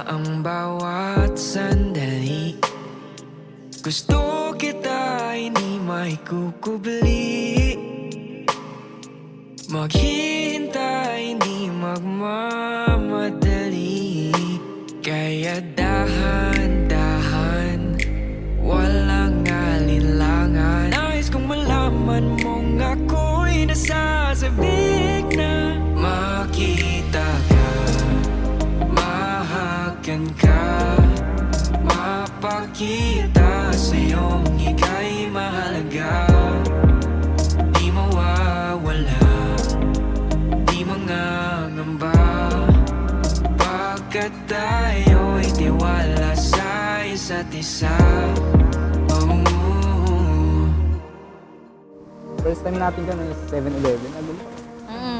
ang bawat sandali. Gusto kita hindi may kukubli. Maghihintay hindi magmamadali. Kaya dahan-dahan, walang alinlangan. Nais kong malaman mong ako'y nasasabik na. Makita ka, mahagan ka, mapakita sa'yong ika'y mahalaga. Di mawawala, di mangangamba, pagkat tayo'y tiwala sa isa't isa. Oh. First time natin dyan is 7-Eleven.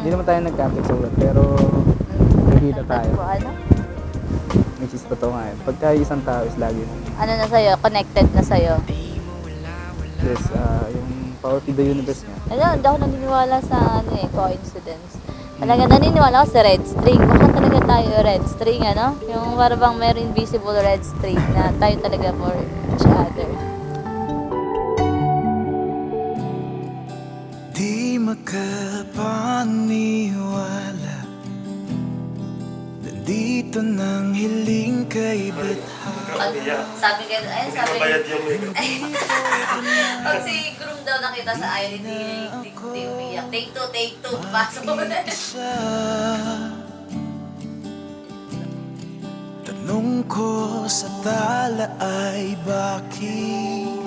Hindi naman tayo nagkapit sa work, pero nagkita tayo. Ano? Which is totoo nga. Pagka isang tao is lagi. Ano na sa'yo? Connected na sa'yo? Yes, yung Power to the Universe nga. Ano, hindi ako naniniwala sa coincidence. Talaga naniniwala ako sa red string. Baka talaga tayo red string, ano? Yung para bang meron invisible red string na tayo talaga for each other. Di makapaniwala, nandito ng hiling kay Sabi kayo, ay sabi. Pag si groom daw nakita sa aisle, hindi umiyak. Take two, pasok mo na. Tanong ko sa tala ay bakit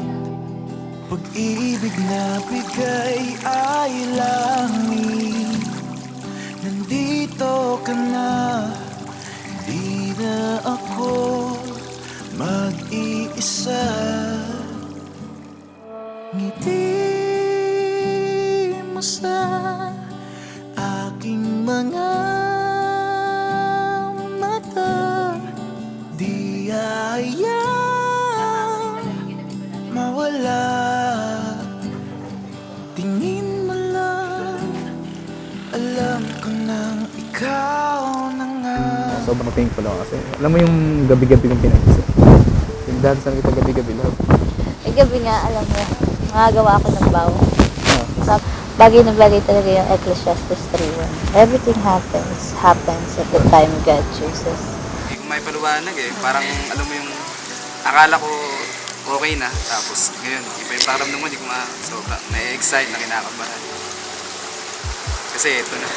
pag-ibig na bigay ay langit. Nandito ka na, di na ako mag-iisa. Ngiti mo sa aking mga mata, di hayang mawala. Tingin mo lang, alam ko nang ikaw na nga. Sobrang thankful ako kasi alam mo yung gabi-gabi kong pinag-isa. Yung dati saan kita gabi-gabi love. Eh gabi nga, alam mo, makagawa ako ng bawo. Bagay na bagay talaga yung Ecclesiastes 3:1. Everything happens at the time God chooses. Hindi ko may paliwanag eh. Parang alam mo yung akala ko okay na. Tapos ngayon, iba yung pakiramdam mo, hindi ko sobra. Na-excite, na kinakabahan. Kasi ito na.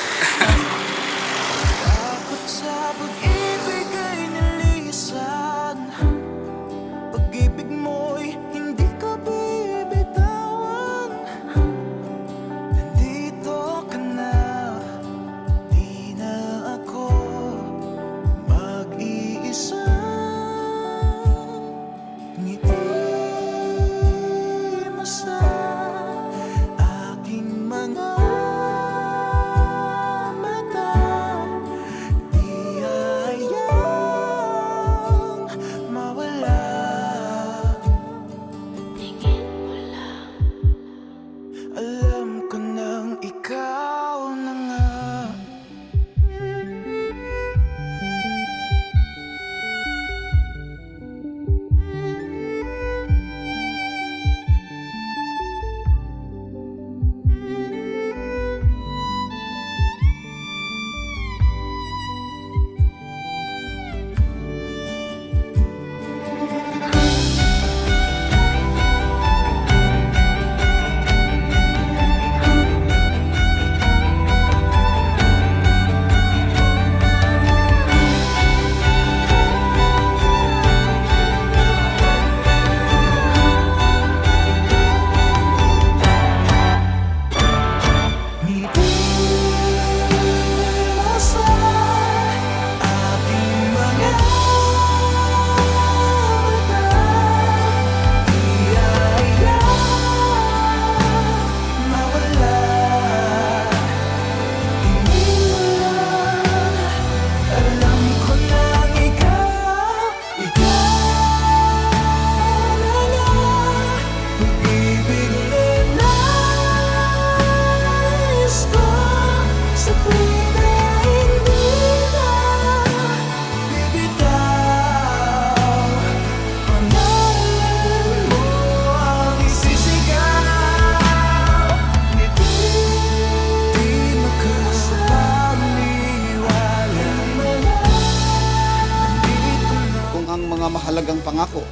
Takot sa pag-ibig ay nilisan. Pag-ibig mo'y hindi ka bibitawan. Nandito ka na, di na ako mag-iisa. Ngiti mo sa aking mga mata, di ay mga mahalagang pangako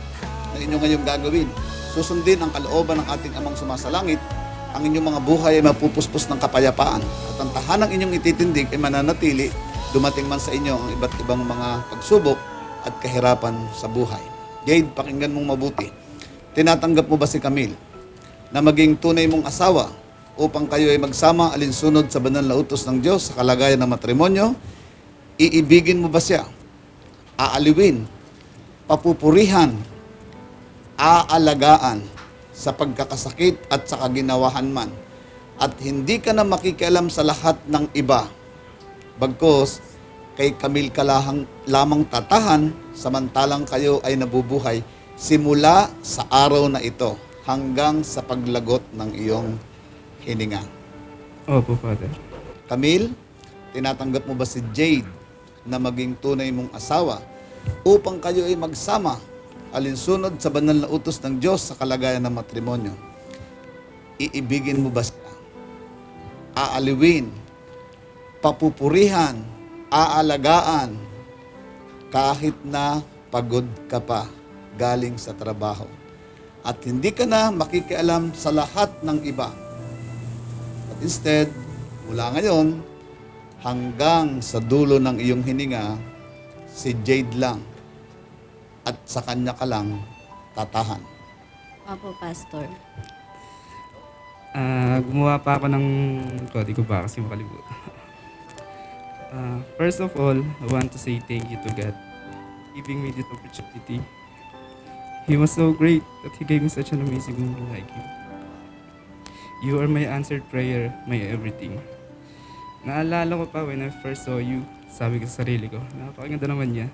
na inyo ngayong gagawin. Susundin ang kalooban ng ating Amang sumasalangit, ang inyong mga buhay ay mapupuspos ng kapayapaan. At ang tahanang inyong ititindig ay mananatili, dumating man sa inyo ang iba't ibang mga pagsubok at kahirapan sa buhay. Jade, pakinggan mong mabuti. Tinatanggap mo ba si Camille na maging tunay mong asawa upang kayo ay magsama alinsunod sa banal na utos ng Diyos sa kalagayan ng matrimonyo? Iibigin mo ba siya? Aaliwin, papupurihan, aalagaan sa pagkakasakit at sa kaginawahan man. At hindi ka na makikialam sa lahat ng iba. Bagkus, kay Camille ka lamang tatahan samantalang kayo ay nabubuhay simula sa araw na ito hanggang sa paglagot ng iyong hininga. Opo, Father. Camille, tinatanggap mo ba si Jade na maging tunay mong asawa upang kayo ay magsama alinsunod sa banal na utos ng Diyos sa kalagayan ng matrimonyo? Iibigin mo ba siya? Aaliwin, papupurihan, aalagaan, kahit na pagod ka pa galing sa trabaho. At hindi ka na makikialam sa lahat ng iba. At instead, mula ngayon, hanggang sa dulo ng iyong hininga, si Jade lang. At sa kanya ka lang tatahan. Opo, Pastor. Gumawa pa ako ng kodigo ba kasi makalimutan. First of all, I want to say thank you to God giving me this opportunity. He was so great that He gave me such an amazing woman like you. You are my answered prayer, my everything. Naalala ko pa when I first saw you, sabi ko sa sarili ko, napakaganda naman niya.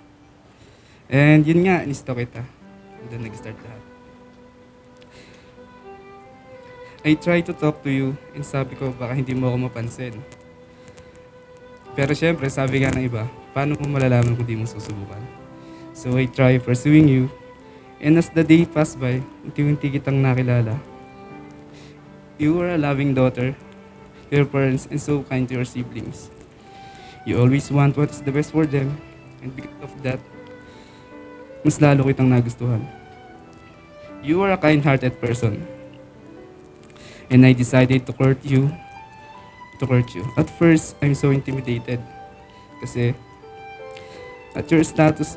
And yun nga, inisto kita. And then nag-start lahat. I try to talk to you and sabi ko baka hindi mo ako mapansin. Pero syempre, sabi nga ng iba, paano mo malalaman kung di mo susubukan? So I try pursuing you. And as the day passed by, unti-unti kitang nakilala. You are a loving daughter to your parents and so kind to your siblings. You always want what is the best for them. And because of that, mas lalo kitang nagustuhan. You are a kind-hearted person. And I decided to court you. At first, I'm so intimidated. Kasi, at your status,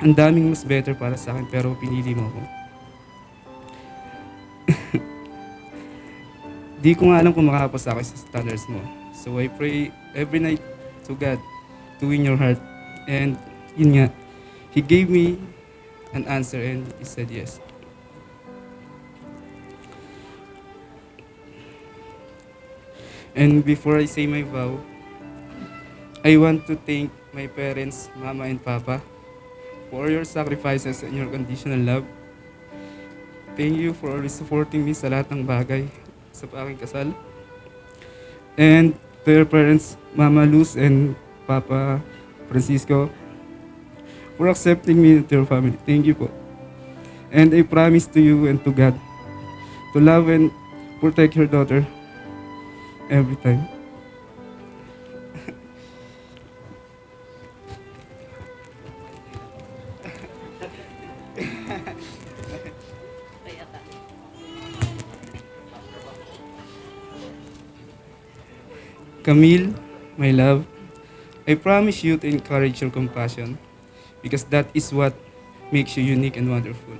ang daming mas better para sa akin, pero pinili mo ako. Di ko nga alam kung makakapasa ako sa standards mo. So I pray every night to God to win your heart. And yun nga, He gave me an answer and He said yes. And before I say my vow, I want to thank my parents, Mama and Papa, for your sacrifices and your conditional love. Thank you for always supporting me sa lahat ng bagay sa aking kasal. And to your parents, Mama Luz and Papa Francisco, for accepting me into your family. Thank you po. And I promise to you and to God to love and protect your daughter every time. Camille, my love, I promise you to encourage your compassion because that is what makes you unique and wonderful.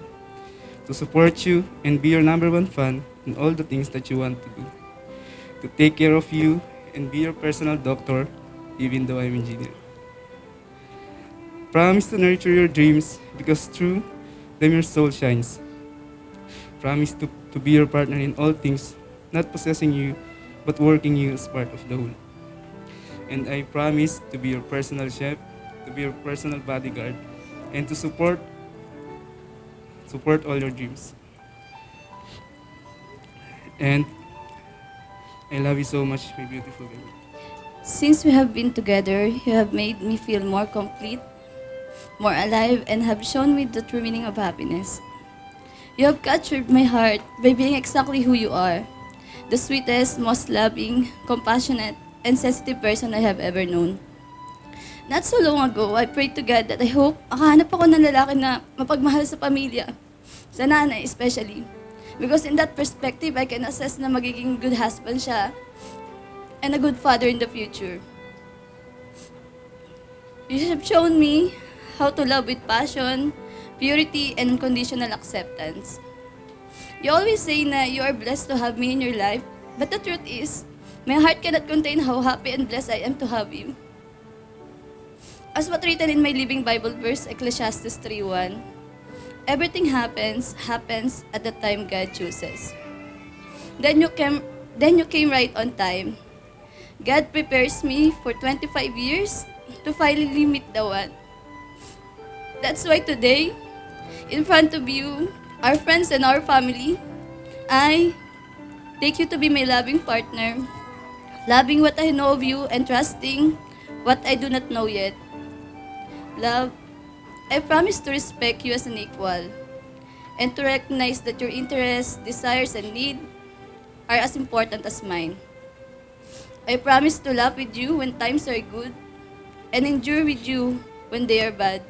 To support you and be your number one fan in all the things that you want to do. To take care of you and be your personal doctor even though I'm engineer. Promise to nurture your dreams because through them your soul shines. Promise to be your partner in all things, not possessing you, but working you as part of the whole. And I promise to be your personal chef, to be your personal bodyguard, and to support all your dreams. And I love you so much, my beautiful baby. Since we have been together, you have made me feel more complete, more alive, and have shown me the true meaning of happiness. You have captured my heart by being exactly who you are, the sweetest, most loving, compassionate, and sensitive person I have ever known. Not so long ago, I prayed to God that I hope makahanap ako ng lalaki na mapagmahal sa pamilya, sa nanay especially. Because in that perspective, I can assess na magiging good husband siya and a good father in the future. You have shown me how to love with passion, purity, and unconditional acceptance. You always say na you are blessed to have me in your life, but the truth is, my heart cannot contain how happy and blessed I am to have you. As what written in my living Bible verse, Ecclesiastes 3:1, everything happens at the time God chooses. Then you came right on time. God prepares me for 25 years to finally meet the one. That's why today, in front of you, our friends and our family, I take you to be my loving partner, loving what I know of you and trusting what I do not know yet. Love, I promise to respect you as an equal and to recognize that your interests, desires, and needs are as important as mine. I promise to laugh with you when times are good and endure with you when they are bad.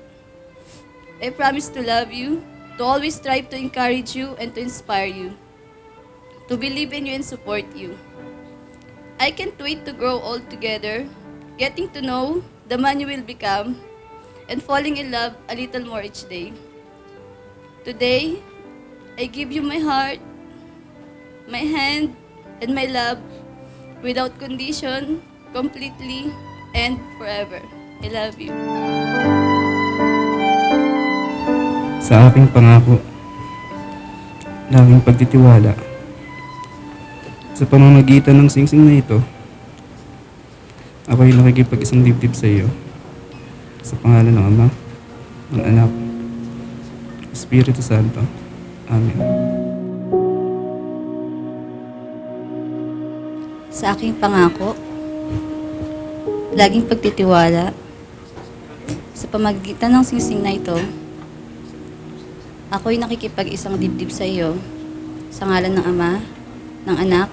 I promise to love you, to always strive to encourage you and to inspire you, to believe in you and support you. I can't wait to grow old together, getting to know the man you will become, and falling in love a little more each day. Today, I give you my heart, my hand, and my love without condition, completely, and forever. I love you. Sa aking pangako, laging pagtitiwala. Sa pamamagitan ng singsing na ito, ako'y nakikipag-isang dibdib sa iyo. Sa pangalan ng Ama, ng Anak, Espiritu Santo. Amen. Sa aking pangako, laging pagtitiwala. Sa pamamagitan ng singsing na ito, ako'y nakikipag-isang dibdib sa iyo, sa ngalan ng Ama, ng Anak,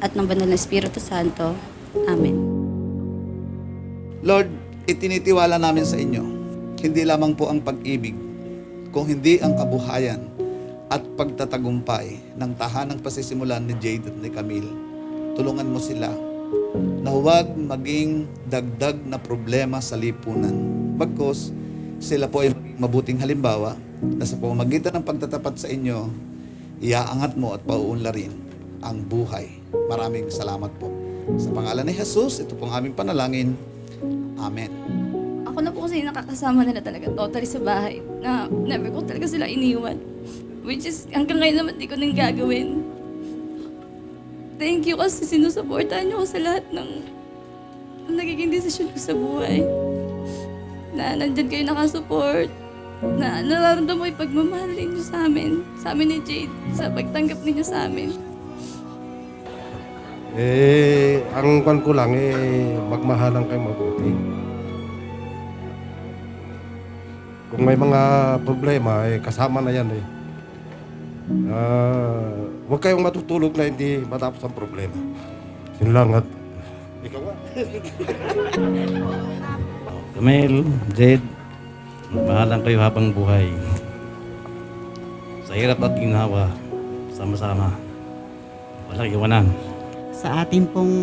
at ng Banal na Espiritu Santo. Amen. Lord, itinitiwala namin sa inyo, hindi lamang po ang pag-ibig, kung hindi ang kabuhayan at pagtatagumpay ng tahanang pasisimulan ni Jade at ni Camille. Tulungan mo sila na huwag maging dagdag na problema sa lipunan. Bagkus, sila po ay mabuting halimbawa na sa pamamagitan ng pagtatapat sa inyo, iaangat mo at pauunlarin ang buhay. Maraming salamat po. Sa pangalan ni Jesus, ito pong aming panalangin. Amen. Ako na po kasi nakakasama nila talaga totally sa bahay na never ko talaga sila iniwan. Which is hanggang ngayon naman di ko nang gagawin. Thank you kasi sinusuportahan niyo ko sa lahat ng nagiging desisyon ko sa buhay. Na nandyan kayo nakasupport. Na nararamdaman ko yung pagmamahal ninyo sa amin ni Jade, sa pagtanggap ninyo sa amin. Ang kwan ko lang, magmahalan kayo mabuti. Kung may mga problema, kasama na yan huwag kayong matutulog na hindi matapos ang problema. Yun lang at ikaw nga. Camille, Jade, magmahalan kayo habang buhay. Sa hirap at ginawa, sama-sama. Walang iwanan. Sa ating pong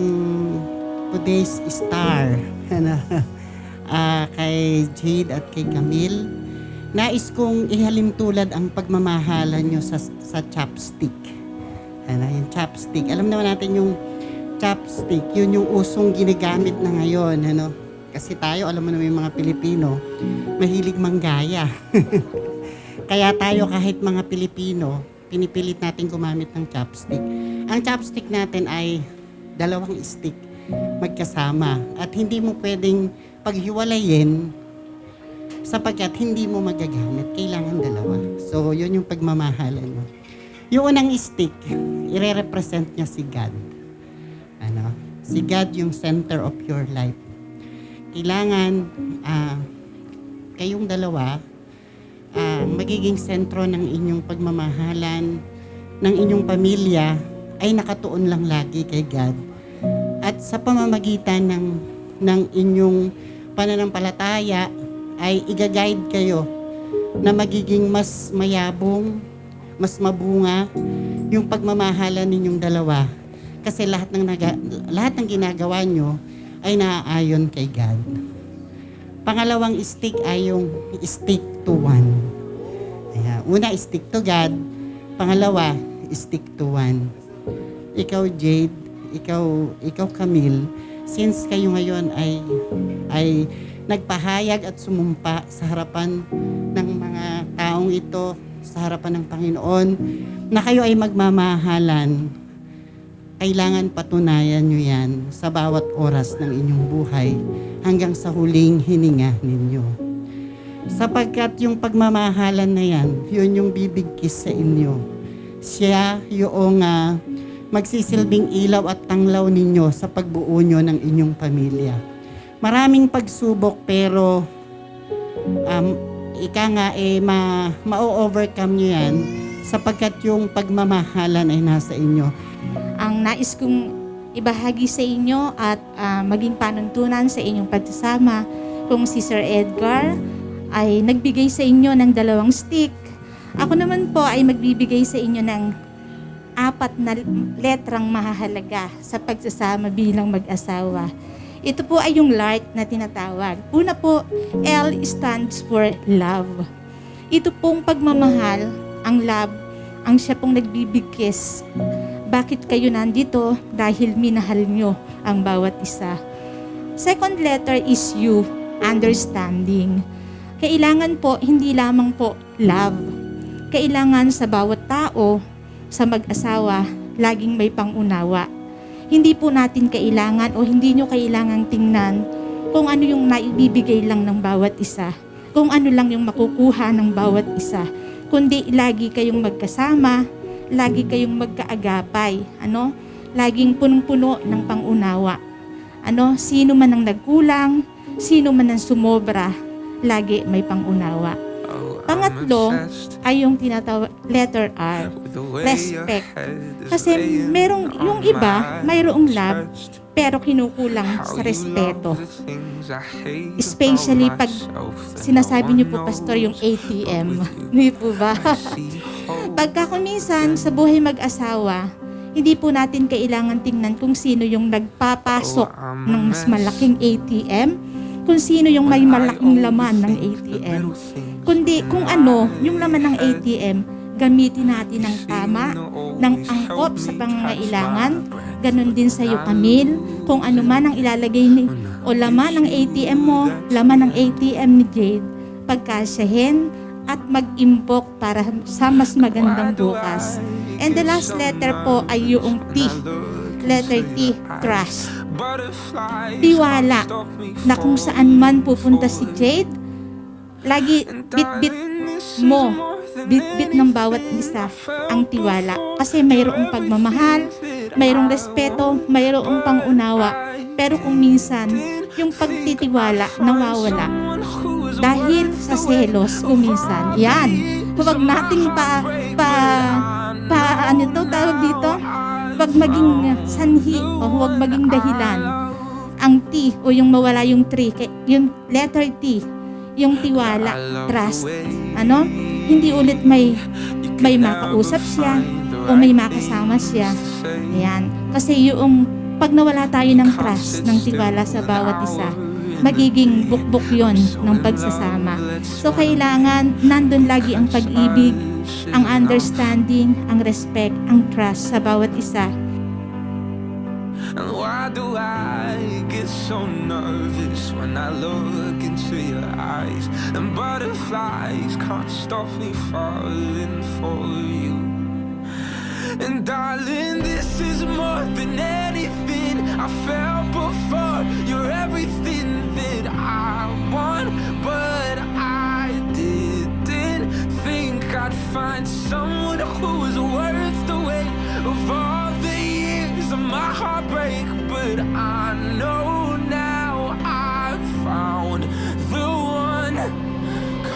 today's star, kay Jade at kay Camille, nais kong ihalin tulad ang pagmamahalan nyo sa chopstick. Yung chopstick. Alam naman natin yung chopstick, yun yung usong ginagamit na ngayon. Kasi tayo, alam mo naman yung mga Pilipino, mahilig manggaya. Kaya tayo kahit mga Pilipino, pinipilit natin gumamit ng chopstick. Ang chopstick natin ay dalawang stick magkasama at hindi mo pwedeng paghiwalayin sapagkat hindi mo magagamit. Kailangan dalawa. So, yun yung pagmamahalan mo. Yung unang stick, ire-represent niya si God. Si God yung center of your life. Kailangan kayong dalawa magiging sentro ng inyong pagmamahalan, ng inyong pamilya ay nakatuon lang lagi kay God. At sa pamamagitan ng ng inyong pananampalataya ay i-guide kayo na magiging mas mayabong, mas mabunga yung pagmamahalan ninyong dalawa. Kasi lahat ng ginagawa nyo ay naaayon kay God. Pangalawang stick ay yung stick to one. Ayan. Una, stick to God. Pangalawa, stick to one. Ikaw, Jade, ikaw Camille, since kayo ngayon ay nagpahayag at sumumpa sa harapan ng mga taong ito, sa harapan ng Panginoon, na kayo ay magmamahalan, kailangan patunayan nyo yan sa bawat oras ng inyong buhay hanggang sa huling hininga ninyo. Sapagkat yung pagmamahalan na yan, yun yung bibigkis sa inyo. Siya yung magsisilbing ilaw at tanglaw ninyo sa pagbuo nyo ng inyong pamilya. Maraming pagsubok pero ma-overcome nyo yan sapagkat yung pagmamahalan ay nasa inyo. Ang nais kong ibahagi sa inyo at maging panuntunan sa inyong pagsasama kung si Sir Edgar ay nagbigay sa inyo ng 2 stick. Ako naman po ay magbibigay sa inyo ng 4 na letrang mahahalaga sa pagsasama bilang mag-asawa. Ito po ay yung LART na tinatawag. Una po, L stands for love. Ito pong pagmamahal, ang love, ang siya pong nagbibigkis. Bakit kayo nandito? Dahil minahal nyo ang bawat isa. Second letter is U, understanding. Kailangan po, hindi lamang po love. Kailangan sa bawat tao, sa mag-asawa, laging may pangunawa. Hindi po natin kailangan o hindi nyo kailangang tingnan kung ano yung naibibigay lang ng bawat isa. Kung ano lang yung makukuha ng bawat isa. Kundi lagi kayong magkasama, lagi kayong magkaagapay, laging punong-puno ng pangunawa. Sino man ang nagkulang, sino man ang sumobra, lagi may pangunawa. Pangatlo ay yung tinatawag letter R, respect. Kasi yung iba, mayroong love, pero kinukulang sa respeto. Especially pag sinasabi niyo po, Pastor, yung ATM. Hindi po ba? Pagka kung minsan sa buhay mag-asawa, hindi po natin kailangan tingnan kung sino yung nagpapasok ng mas malaking ATM, kung sino yung may malaking laman ng ATM. Kundi kung ano, yung laman ng ATM, gamitin natin ng tama, ng angkop sa pangangailangan. Ganon din sa iyo, Camille. Kung ano man ang ilalagay o laman ng ATM mo, laman ng ATM ni Jade, pagkasyahin at mag-imbok para sa mas magandang bukas. And the last letter po ay yung T. Letter T, trust. Tiwala na kung saan man pupunta si Jade, lagi bit-bit mo, bit-bit ng bawat isa ang tiwala. Kasi mayroong pagmamahal, mayroong respeto, mayroong pangunawa. Pero kung minsan, yung pagtitiwala nawawala. Dahil sa selos, kung minsan, yan. Huwag nating tawag dito? Huwag maging sanhi o huwag maging dahilan. Ang T o yung mawala yung yung letter T, yung tiwala, trust. Hindi ulit may makausap siya o may makasama siya. Ayan. Kasi yung pag nawala tayo ng trust, ng tiwala sa bawat isa, magiging bukbok yon ng pagsasama. So kailangan nandun lagi ang pag-ibig, ang understanding, ang respect, ang trust sa bawat isa. And why do I get so nervous when I look into your eyes? And butterflies can't stop me falling for you. And darling, this is more than anything I felt before. You're everything that I want, but I didn't think I'd find someone who was worth the wait of all the years of my heartbreak. But I know now I've found the one.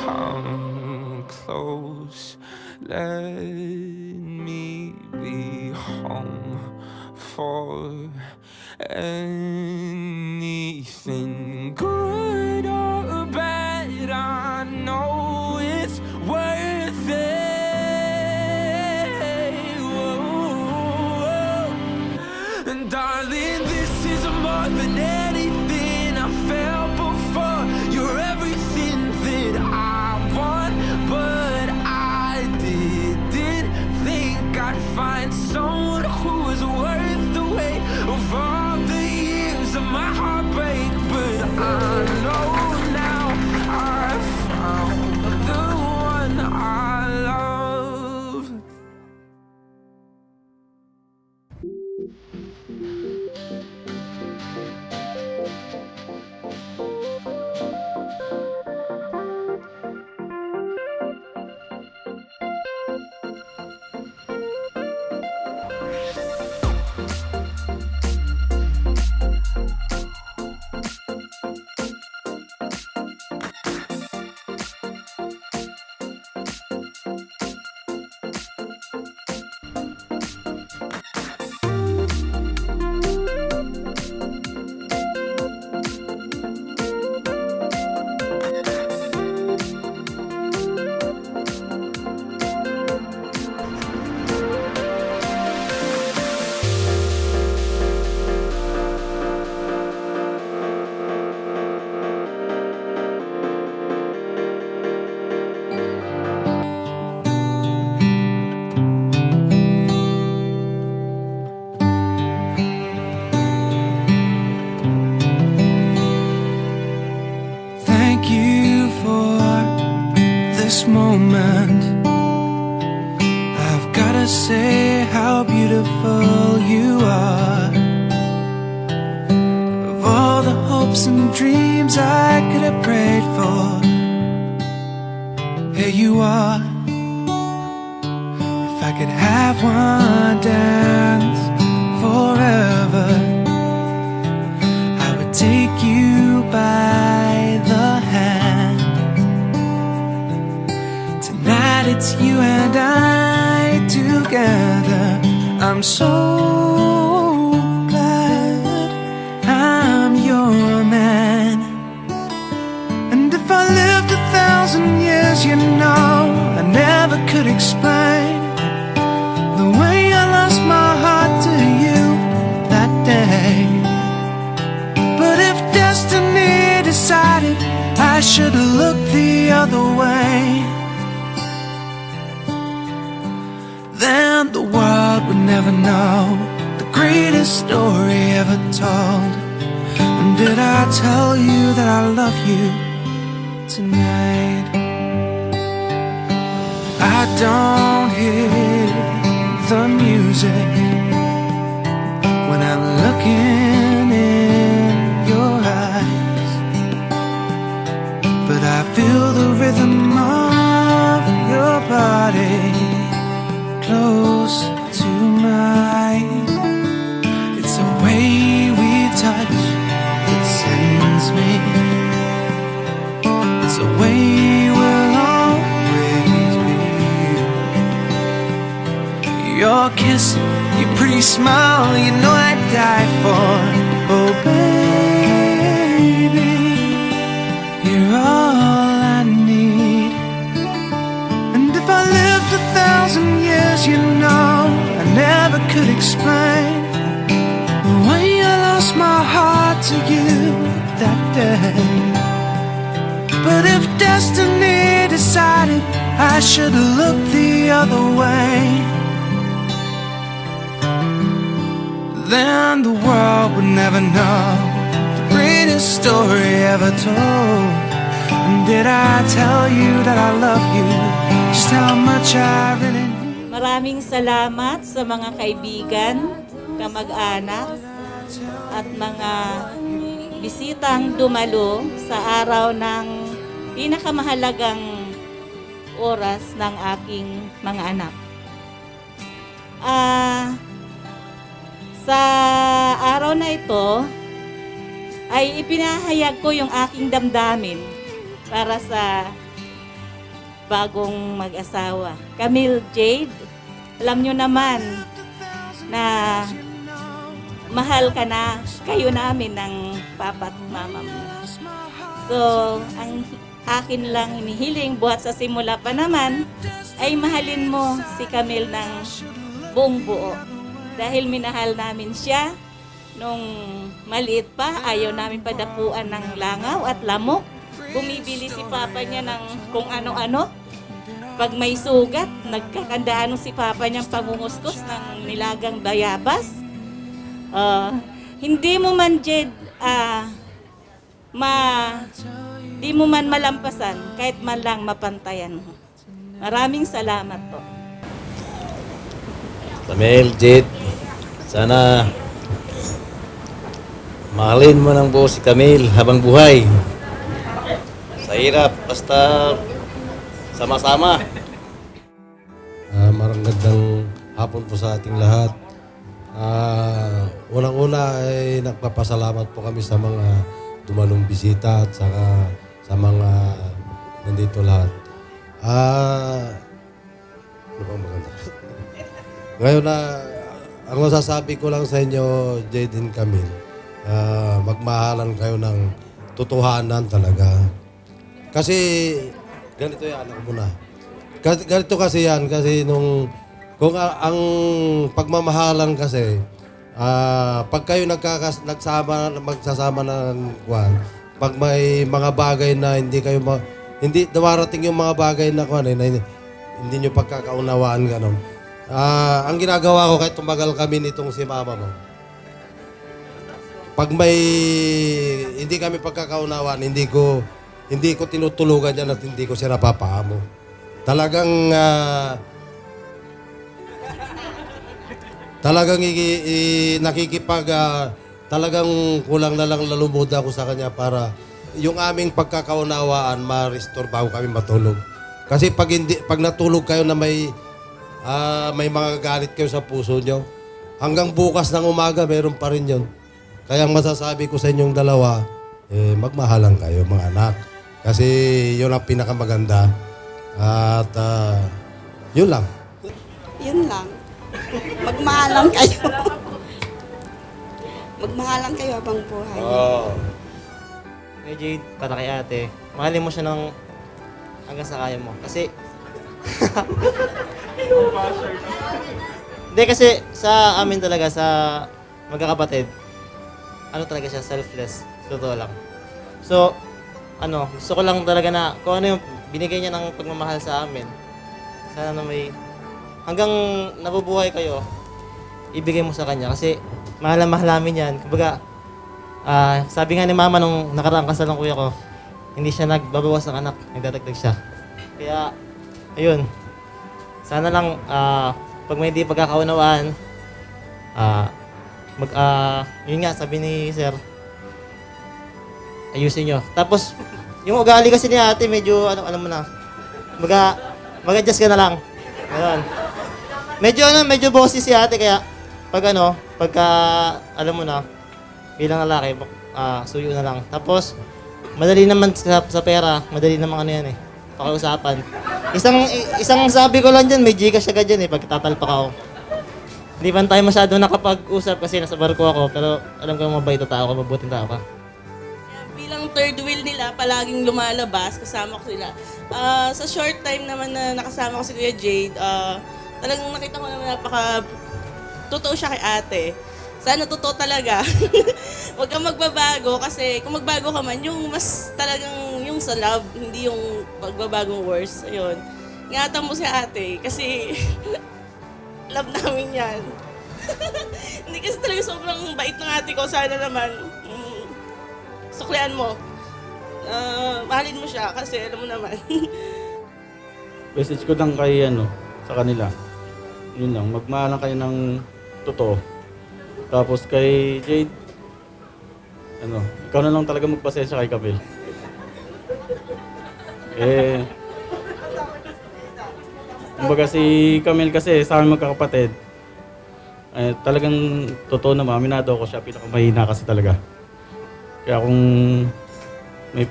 Come close, let me be home for anything. moment. I've gotta say how beautiful you are. Of all the hopes and dreams I could have prayed for, here you are. If I could have one dance forever, I would take you by the hand. Tonight it's you and I together. I'm so glad I'm your man. And if I lived 1,000 years, you know, I never could explain the way I lost my heart to you that day. But if destiny decided I should look the other way, then the world would never know the greatest story ever told. And did I tell you that I love you tonight? I don't hear the music when I'm looking in your eyes, but I feel the rhythm of your body close to mine. It's the way we touch that sends me. It's the way we'll always be. Your kiss, your pretty smile, you know I'd die for. Oh baby, you're all I need. And if I lived 1,000 years, you know, I never could explain the way I lost my heart to you that day. But if destiny decided I should look the other way, then the world would never know the greatest story ever told. And did I tell you that I love you, just how much I really need? Maraming salamat sa mga kaibigan, kamag-anak, at mga bisitang dumalo sa araw ng pinakamahalagang oras ng aking mga anak. Sa araw na ito ay ipinahayag ko yung aking damdamin para sa bagong mag-asawa. Camille, Jade, alam nyo naman na mahal ka na kayo namin ng papa at mama mo. So, ang akin lang hinihiling buhat sa simula pa naman ay mahalin mo si Camille ng buong buo. Dahil minahal namin siya nung maliit pa, ayaw namin padapuan ng langaw at lamok. Bumibili si papa niya ng kung ano-ano. Pag may sugat, nagkakandaan si papa niyang pangungustos ng nilagang bayabas. Hindi mo man, Jed, di mo man malampasan, kahit man lang mapantayan mo. Maraming salamat po. Camille, Jade, sana mahalin mo ng buo si Camille habang buhay. Sa hirap, basta sama-sama. Maragandang hapon po sa ating lahat. Unang-una ay nagpapasalamat po kami sa mga dumalong bisita at saka sa mga nandito lahat. Ano bang maganda? Ngayon ang masasabi ko lang sa inyo, Jade and Camille, magmahalan kayo ng totohanan talaga. Kasi, ganito yan, anak mo na. Ganito kasi yan, kasi kung ang pagmamahalan kasi, pag kayo magsasama ng kwan, pag may mga bagay na hindi dumarating yung mga bagay na kwan, hindi nyo pagkakaunawaan gano'n. Ang ginagawa ko kahit tumagal kami nitong si mama mo, pag may hindi kami pagkakaunawaan, hindi ko tinutulugan yan at hindi ko siya napapaamo. talagang nakikipag talagang kulang na lang lalubod ako sa kanya para yung aming pagkakaunawaan ma-restore bago kami matulog. Kasi pag natulog kayo na may mga galit kayo sa puso nyo, hanggang bukas ng umaga meron pa rin yun. Kaya ang masasabi ko sa inyong dalawa, magmahalan kayo mga anak. Kasi yun ang pinakamaganda. At yun lang. Yun lang. Magmahalan kayo. Magmahalan kayo habang buhay. Kay Jade, para kay ate, mahalin mo siya ng hanggang sa kaya mo. Kasi... Hindi kasi sa amin talaga, sa magkakapatid, ano talaga siya, selfless. Totoo lang. So, gusto ko lang talaga na kung ano yung binigay niya ng pagmamahal sa amin, sana na may, hanggang nabubuhay kayo, ibigay mo sa kanya. Kasi mahal na mahal namin yan. Kumbaga, sabi nga ni mama nung nakaraang kasal ng kuya ko, hindi siya nagbabawas ng anak, nagdadagdag siya. Kaya, ayun, sana lang, pag may di pagkakaunawaan, yun nga, sabi ni sir, ayusin nyo. Tapos, yung ugali kasi ni ate, medyo, alam mo na, mag-adjust ka na lang. Ayun. Medyo bossy si ate, kaya, pagka, alam mo na, bilang lalaki, suyo na lang. Tapos, madali naman sa pera, madali naman yan pakiusapan. Isang sabi ko lang dyan, may Gcash agad dyan pagtatalpak ako. Hindi pa tayo masyado nakapag-usap kasi nasa barko ako, pero alam ko mabait na tao ka, mabuting tao ka. Bilang third wheel nila, palaging lumalabas, kasama ko sila. Sa short time naman na nakasama ko si Kuya Jade, talagang nakita ko naman totoo siya kay ate. Sana totoo talaga. Huwag kang magbabago kasi kung magbago ka man, yung mas talagang yung sa love, hindi yung magbabagong worse. Ayun. Ingatan mo si ate kasi love namin yan. Hindi kasi talaga sobrang bait ng ate ko. Sana naman, suklian mo. Mahalin mo siya kasi alam mo naman. Message ko lang kay sa kanila. Yun lang, magmahalan kayo ng totoo. Tapos kay Jade, ikaw na lang talaga magpasensya kay Camille. Kumbaga si Camille kasi sa amin magkakapatid, talagang totoo na aminado ako siya, pinakamahina kasi talaga. Kaya kung may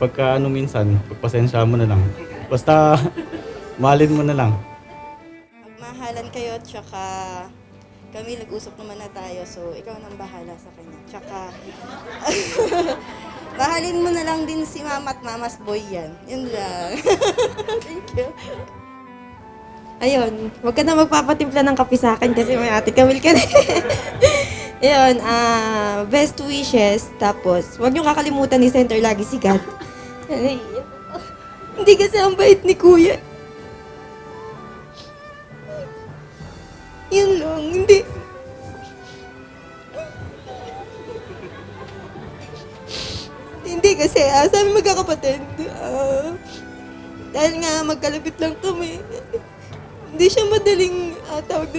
minsan, pagpasensya mo na lang. Basta mahalin mo na lang. Magmahalan kayo, tsaka kami nag-usap naman na tayo, so ikaw nang bahala sa kanya. Tsaka, mahalin mo na lang din si mama at mama's boy yan. Yun lang. Thank you. Ayun, huwag ka na magpapatimpla ng kape sa akin kasi may ate Camille ka na. Ayun, best wishes. Tapos, huwag niyo kakalimutan ni Center lagi si God. Hindi kasi ang bait ni Kuya. Yun lang, hindi. Hindi kasi, sabi magkakapatid, dahil nga magkalapit lang kami, hindi siya madaling,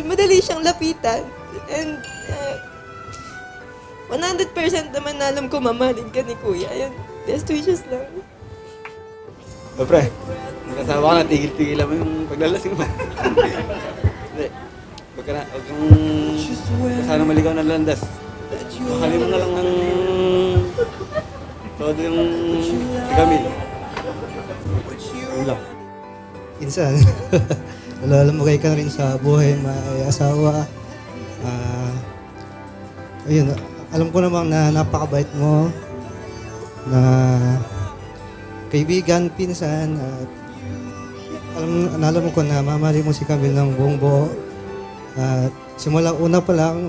madali siyang lapitan. And 100% naman na alam ko mamahalin ka ni Kuya. Ayun, best wishes lang. Pre, nakasama ka na, tigil-tigilan mo yung paglalasing mo. Hindi. Huwag kang sana maligaw ng landas. Mahalin mo na lang ng todo yung si Camille. Yun lang. Minsan, nalalamagay ka na rin sa buhay, may asawa. Ayun, alam ko namang na napakabait mo, na kaibigan, pinsan, at alam ko na mamahalin mo si Camille ng buong buo. At simula una pa lang,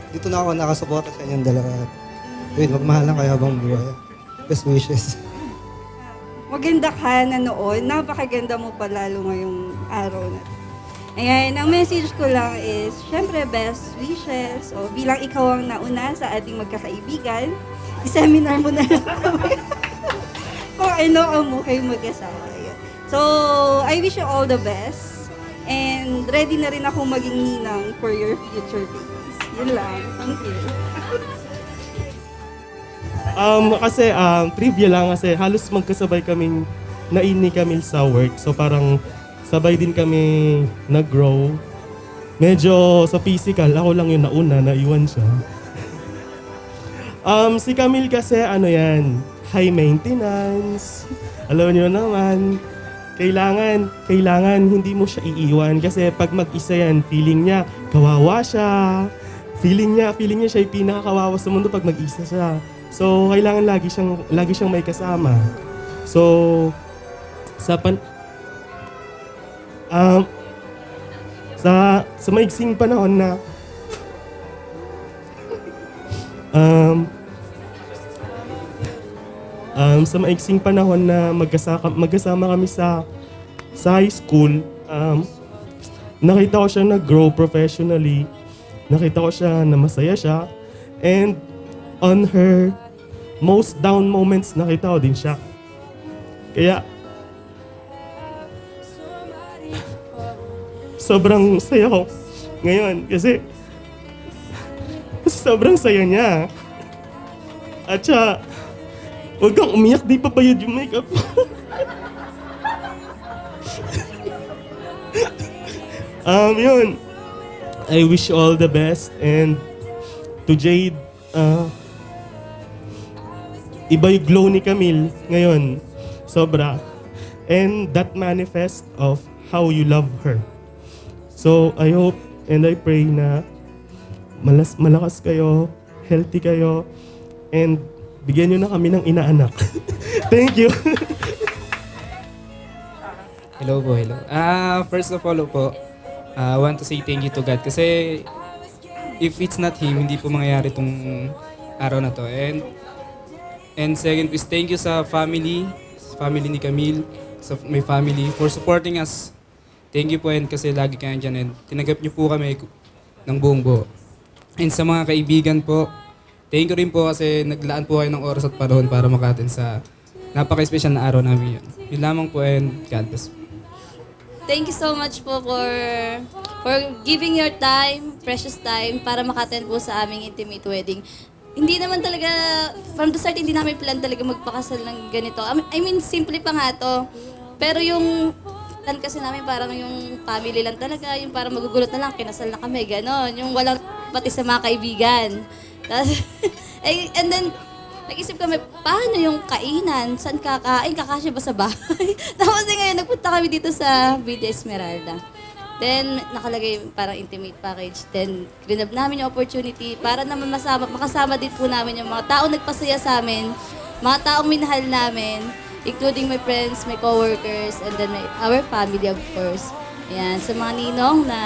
dito na ako nakasuporta sa inyong dalawa. Ayun, magmahalan kayo habang buhay. Best wishes. Maganda ka na noon, napakaganda mo pa lalo ngayong araw na. Ayan, ang message ko lang is, syempre, best wishes. O bilang ikaw ang nauna sa ating magkakaibigan, i-seminar mo na lang kami. Kung ano ang mo kayo mag-asawa. So, I wish you all the best. And ready na rin ako maging ninang for your future babies. Yun lang. Thank you. Kasi trivia lang kasi halos magkasabay kaming nain ni Camille sa work. So parang sabay din kami nag-grow. Medyo sa physical, ako lang yung nauna, naiwan siya. Si Camille kasi high maintenance. Alam niyo naman, kailangan hindi mo siya iiwan kasi pag mag-isa yan, feeling niya kawawa siya. Feeling niya siya yung pinakakawawa sa mundo pag mag-isa siya. So kailangan lagi siyang may kasama. So sa maigsing panahon na sa maiksing panahon na magkasama kami sa high school, nakita ko siya nag-grow professionally. Nakita ko siya na masaya siya. And on her most down moments, nakita ko din siya. Kaya, sobrang saya ko ngayon kasi sobrang saya niya. At siya, huwag kang umiyak, di papayad yung makeup. Yun. I wish you all the best. And to Jade, iba yung glow ni Camille ngayon. Sobra. And that manifest of how you love her. So, I hope and I pray na malakas kayo, healthy kayo, and bigyan nyo na kami ng inaanak. Thank you. Hello po, hello. First of all po, I want to say thank you to God kasi if it's not Him, hindi po mangyayari itong araw na to. And second is thank you sa family ni Camille, sa my family for supporting us. Thank you po and kasi lagi kayo dyan and tinanggap niyo po kami ng buong buo. And sa mga kaibigan po, thank you rin po kasi naglaan po kayo ng oras at panahon para makatin sa napaka-special na araw namin yun. Yun lamang po and God bless. Thank you so much po for giving your time, precious time, para makaten po sa aming intimate wedding. Hindi naman talaga, from the start, hindi namin plan talaga magpakasal ng ganito. I mean, simple pa nga to. Pero yung plan kasi namin parang yung family lang talaga, yung parang magugulot na lang, kinasal na kami, gano'n. Yung walang pati sa mga kaibigan. And then, nag-isip kami, paano yung kainan? Saan kakain? Kakasya ba sa bahay? Tapos ngayon, nagpunta kami dito sa Villa Esmeralda. Then, nakalagay parang intimate package. Then, grinab namin yung opportunity para naman makasama din po namin yung mga taong nagpasaya sa amin, mga taong minahal namin, including my friends, my coworkers, and then our family, of course. Ayan, sa mga ninong na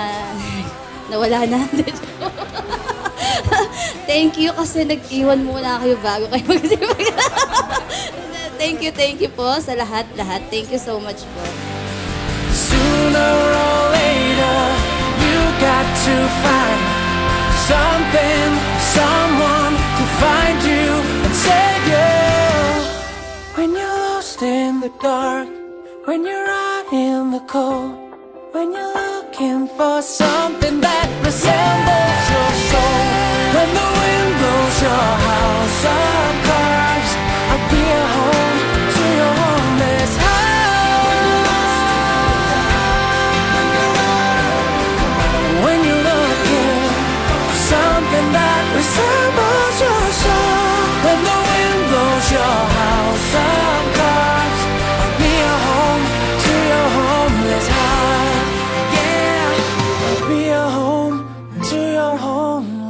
nawala na. Thank you kasi nag-iwan muna kayo bago kayo mag-isipag. Thank you po sa lahat. Thank you so much po. Sooner or later, you got to find something, someone to find you and save you. When you're lost in the dark, when you're out in the cold, when you're looking for something that resembles your soul, when the wind blows your house of cards, I'll be a home to your homeless heart. When you're looking for something that resembles your soul, when the wind blows your house of cards, I'll be a home to your homeless heart. Yeah, I'll be a home to your homeless heart.